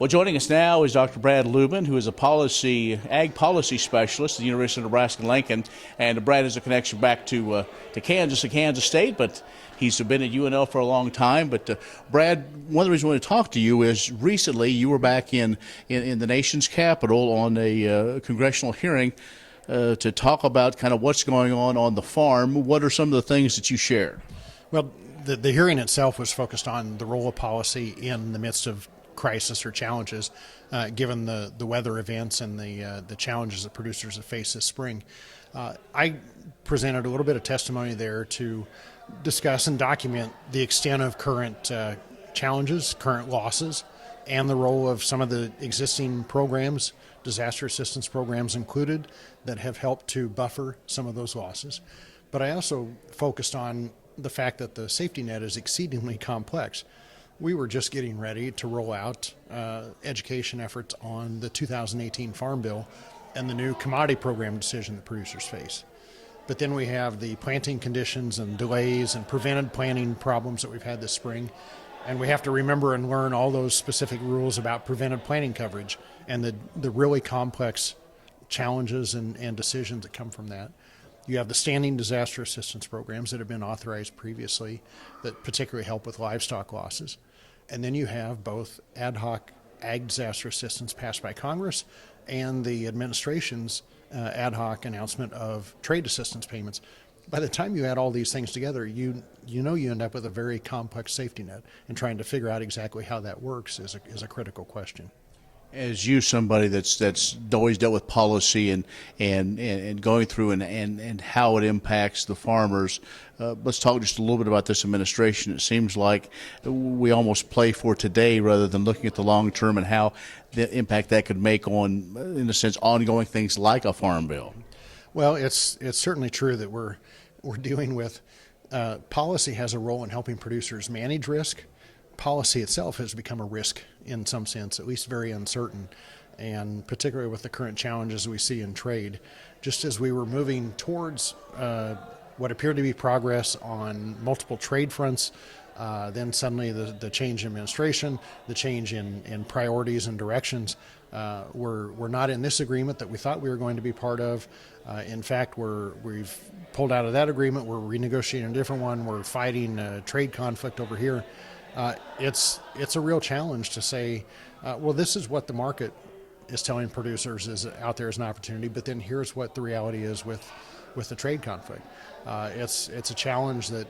Well, joining us now is Dr. Brad Lubben, who is a ag policy specialist at the University of Nebraska Lincoln. And Brad has a connection back to Kansas and Kansas State, but he's been at UNL for a long time. But Brad, one of the reasons I want to talk to you is recently you were back in the nation's capital on a congressional hearing to talk about kind of what's going on the farm. What are some of the things that you shared? Well, the hearing itself was focused on the role of policy in the midst of crisis or challenges, given the weather events and the challenges that producers have faced this spring. I presented a little bit of testimony there to discuss and document the extent of current challenges, current losses, and the role of some of the existing programs, disaster assistance programs included, that have helped to buffer some of those losses. But I also focused on the fact that the safety net is exceedingly complex. We were just getting ready to roll out education efforts on the 2018 Farm Bill and the new commodity program decision that producers face. But then we have the planting conditions and delays and prevented planting problems that we've had this spring. And we have to remember and learn all those specific rules about prevented planting coverage and the really complex challenges and decisions that come from that. You have the standing disaster assistance programs that have been authorized previously that particularly help with livestock losses. And then you have both ad hoc ag disaster assistance passed by Congress and the administration's ad hoc announcement of trade assistance payments. By the time you add all these things together, you end up with a very complex safety net, and trying to figure out exactly how that works is a critical question. As you, somebody that's always dealt with policy and going through and how it impacts the farmers, let's talk just a little bit about this administration. It seems like we almost play for today rather than looking at the long term and how the impact that could make on, in a sense, ongoing things like a farm bill. Well, it's certainly true that we're dealing with policy has a role in helping producers manage risk. Policy itself has become a risk in some sense, at least very uncertain, and particularly with the current challenges we see in trade. Just as we were moving towards what appeared to be progress on multiple trade fronts, then suddenly the change in administration, the change in priorities and directions, we're not in this agreement that we thought we were going to be part of. In fact, we've pulled out of that agreement. We're renegotiating a different one. We're fighting a trade conflict over here. It's a real challenge to say, well, this is what the market is telling producers is out there as an opportunity, but then here's what the reality is with the trade conflict. It's a challenge that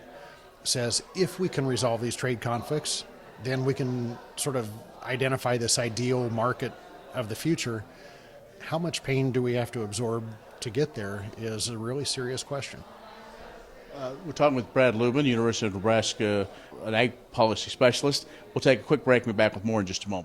says if we can resolve these trade conflicts, then we can sort of identify this ideal market of the future. How much pain do we have to absorb to get there is a really serious question. We're talking with Brad Lubben, University of Nebraska, an ag policy specialist. We'll take a quick break and be back with more in just a moment.